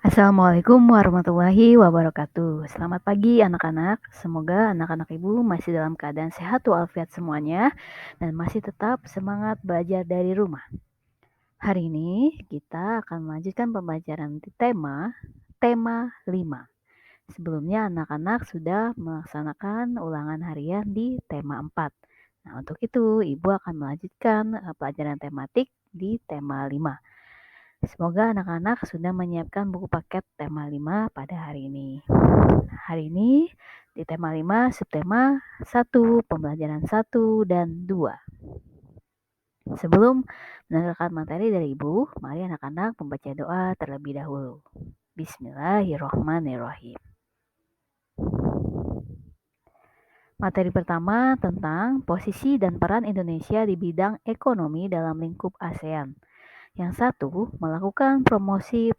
Assalamualaikum warahmatullahi wabarakatuh. Selamat pagi anak-anak. Semoga anak-anak ibu masih dalam keadaan sehat walafiat semuanya dan masih tetap semangat belajar dari rumah. Hari ini kita akan melanjutkan pembelajaran di tema 5. Sebelumnya anak-anak sudah melaksanakan ulangan harian di tema 4. Nah, untuk itu ibu akan melanjutkan pelajaran tematik di tema 5. Semoga anak-anak sudah menyiapkan buku paket tema 5 pada hari ini. Hari ini di tema 5, subtema 1, pembelajaran 1 dan 2. Sebelum mendengarkan materi dari Ibu, mari anak-anak membaca doa terlebih dahulu. Bismillahirrahmanirrahim. Materi pertama tentang posisi dan peran Indonesia di bidang ekonomi dalam lingkup ASEAN. Yang satu, melakukan promosi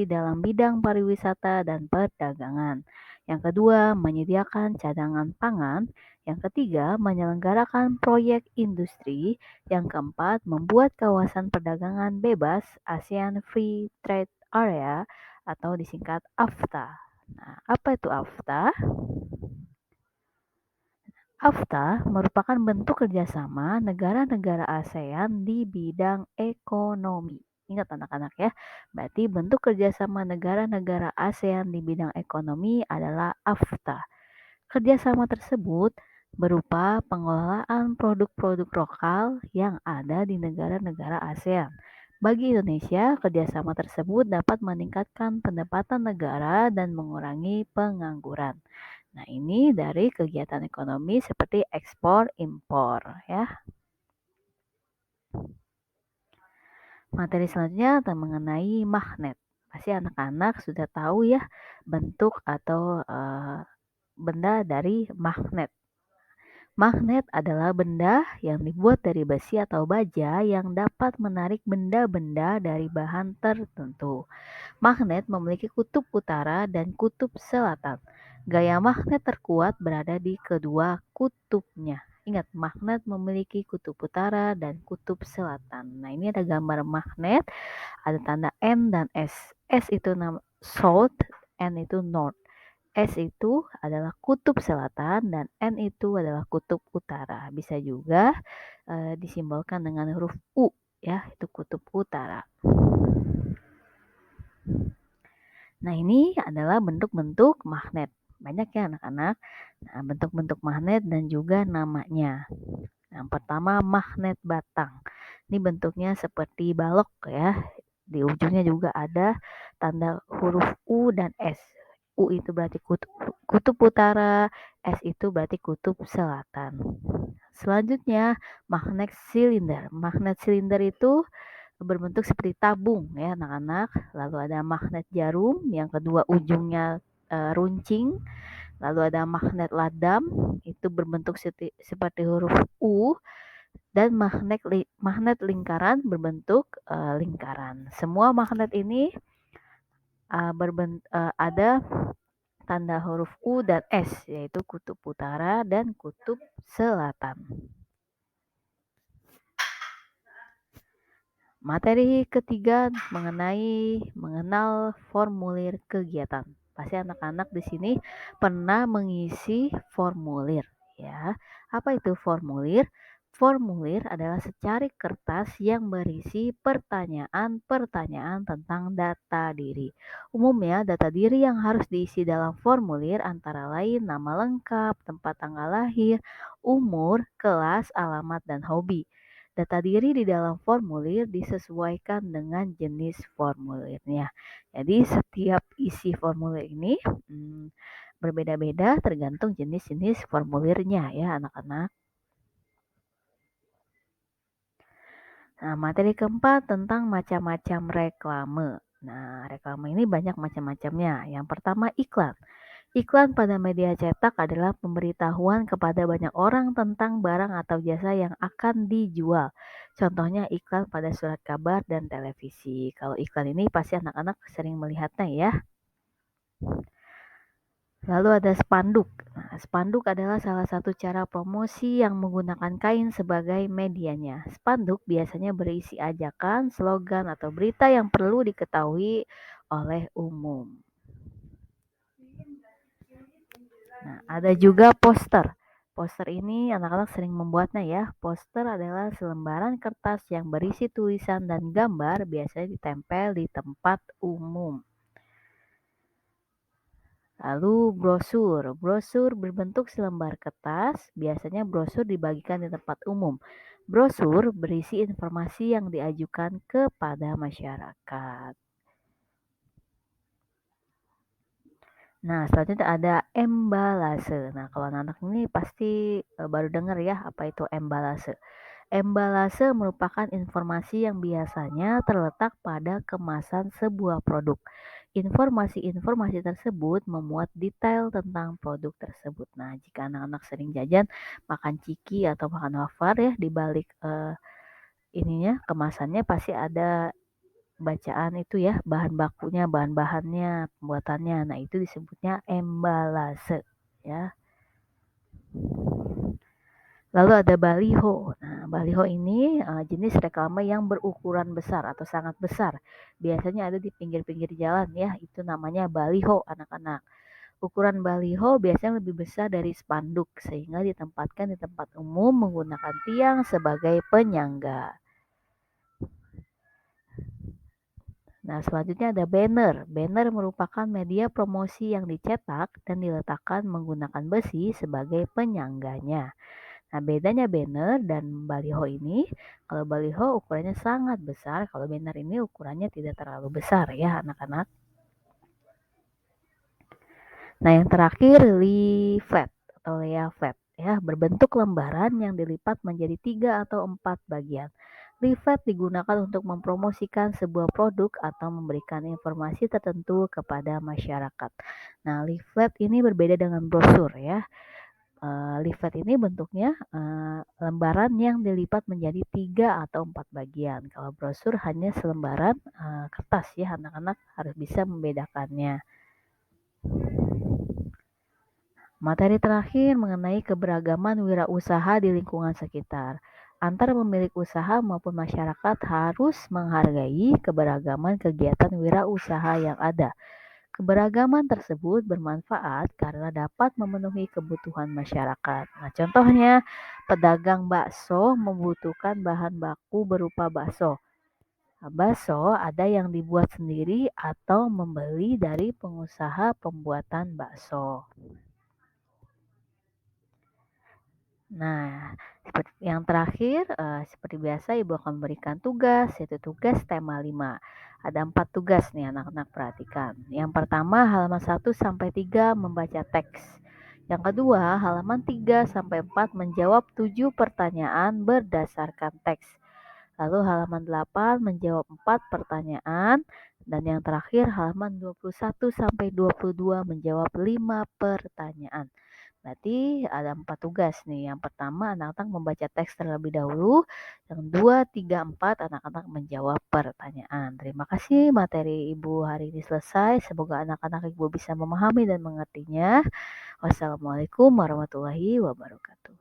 dalam bidang pariwisata dan perdagangan. Yang kedua, menyediakan cadangan pangan. Yang ketiga, menyelenggarakan proyek industri. Yang keempat, membuat kawasan perdagangan bebas ASEAN Free Trade Area atau disingkat AFTA. Nah, apa itu AFTA? AFTA merupakan bentuk kerjasama negara-negara ASEAN di bidang ekonomi. Ingat anak-anak ya, berarti bentuk kerjasama negara-negara ASEAN di bidang ekonomi adalah AFTA. Kerjasama tersebut berupa pengelolaan produk-produk lokal yang ada di negara-negara ASEAN. Bagi Indonesia, kerjasama tersebut dapat meningkatkan pendapatan negara dan mengurangi pengangguran. Nah, ini dari kegiatan ekonomi seperti ekspor impor ya. Materi selanjutnya tentang mengenai magnet. Pasti anak-anak sudah tahu ya bentuk atau benda dari magnet. Magnet adalah benda yang dibuat dari besi atau baja yang dapat menarik benda-benda dari bahan tertentu. Magnet memiliki kutub utara dan kutub selatan. Gaya magnet terkuat berada di kedua kutubnya. Ingat, magnet memiliki kutub utara dan kutub selatan. Nah, ini ada gambar magnet, ada tanda N dan S. S itu south, N itu north. S itu adalah kutub selatan dan N itu adalah kutub utara. Bisa juga disimbolkan dengan huruf U, ya, itu kutub utara. Nah, ini adalah bentuk-bentuk magnet. Banyak ya anak-anak. Nah, bentuk-bentuk magnet dan juga namanya. Yang pertama, magnet batang. Ini bentuknya seperti balok ya. Di ujungnya juga ada tanda huruf U dan S. U itu berarti kutub utara, S itu berarti kutub selatan. Selanjutnya, magnet silinder. Magnet silinder itu berbentuk seperti tabung ya anak-anak. Lalu ada magnet jarum, yang kedua ujungnya runcing. Lalu ada magnet ladam, itu berbentuk seperti huruf U. Dan magnet lingkaran berbentuk lingkaran. Semua magnet ini ada tanda huruf U dan S, yaitu kutub utara dan kutub selatan. Materi ketiga mengenal formulir kegiatan. Pasti anak-anak di sini pernah mengisi formulir ya. Apa itu formulir? Formulir adalah secari kertas yang berisi pertanyaan-pertanyaan tentang data diri. Umumnya data diri yang harus diisi dalam formulir antara lain nama lengkap, tempat tanggal lahir, umur, kelas, alamat, dan hobi. Data diri di dalam formulir disesuaikan dengan jenis formulirnya. Jadi setiap isi formulir ini berbeda-beda tergantung jenis-jenis formulirnya ya anak-anak. Nah, materi keempat tentang macam-macam reklame. Nah, reklame ini banyak macam-macamnya. Yang pertama iklan. Iklan pada media cetak adalah pemberitahuan kepada banyak orang tentang barang atau jasa yang akan dijual. Contohnya iklan pada surat kabar dan televisi. Kalau iklan ini pasti anak-anak sering melihatnya ya. Lalu ada spanduk. Nah, spanduk adalah salah satu cara promosi yang menggunakan kain sebagai medianya. Spanduk biasanya berisi ajakan, slogan, atau berita yang perlu diketahui oleh umum. Nah, ada juga poster. Poster ini anak-anak sering membuatnya ya. Poster adalah selembaran kertas yang berisi tulisan dan gambar, biasanya ditempel di tempat umum. Lalu brosur. Brosur berbentuk selembar kertas, biasanya brosur dibagikan di tempat umum. Brosur berisi informasi yang diajukan kepada masyarakat. Nah, selanjutnya ada embalase. Nah, kalau anak-anak ini pasti baru dengar ya apa itu embalase. Embalase merupakan informasi yang biasanya terletak pada kemasan sebuah produk. Informasi-informasi tersebut memuat detail tentang produk tersebut. Nah, jika anak-anak sering jajan makan ciki atau makan wafer ya, di balik ininya kemasannya pasti ada bacaan itu ya, bahan bakunya, bahan-bahannya, pembuatannya. Nah, itu disebutnya embalase ya. Lalu ada baliho. Nah, baliho ini jenis reklame yang berukuran besar atau sangat besar. Biasanya ada di pinggir-pinggir jalan ya, itu namanya baliho anak-anak. Ukuran baliho biasanya lebih besar dari spanduk sehingga ditempatkan di tempat umum menggunakan tiang sebagai penyangga. Nah, selanjutnya ada banner. Banner merupakan media promosi yang dicetak dan diletakkan menggunakan besi sebagai penyangganya. Nah, bedanya banner dan baliho ini, kalau baliho ukurannya sangat besar, kalau banner ini ukurannya tidak terlalu besar ya anak-anak. Nah, yang terakhir leaflet atau leaflet ya, berbentuk lembaran yang dilipat menjadi 3 atau 4 bagian. Leaflet digunakan untuk mempromosikan sebuah produk atau memberikan informasi tertentu kepada masyarakat. Nah, leaflet ini berbeda dengan brosur ya. Leaflet ini bentuknya lembaran yang dilipat menjadi 3 atau 4 bagian. Kalau brosur hanya selembaran kertas ya, anak-anak harus bisa membedakannya. Materi terakhir mengenai keberagaman wirausaha di lingkungan sekitar. Antara pemilik usaha maupun masyarakat harus menghargai keberagaman kegiatan wirausaha yang ada. Keberagaman tersebut bermanfaat karena dapat memenuhi kebutuhan masyarakat. Nah, contohnya, pedagang bakso membutuhkan bahan baku berupa bakso. Nah, bakso ada yang dibuat sendiri atau membeli dari pengusaha pembuatan bakso. Nah, yang terakhir, seperti biasa Ibu akan memberikan tugas, yaitu tugas tema 5. Ada 4 tugas nih anak-anak perhatikan. Yang pertama halaman 1 sampai 3 membaca teks. Yang kedua halaman 3 sampai 4 menjawab 7 pertanyaan berdasarkan teks. Lalu halaman 8 menjawab 4 pertanyaan. Dan yang terakhir halaman 21 sampai 22 menjawab 5 pertanyaan. Berarti ada 4 tugas nih. Yang pertama anak-anak membaca teks terlebih dahulu. Yang 2, 3, 4 anak-anak menjawab pertanyaan. Terima kasih materi Ibu hari ini selesai. Semoga anak-anak Ibu bisa memahami dan mengertinya. Wassalamualaikum warahmatullahi wabarakatuh.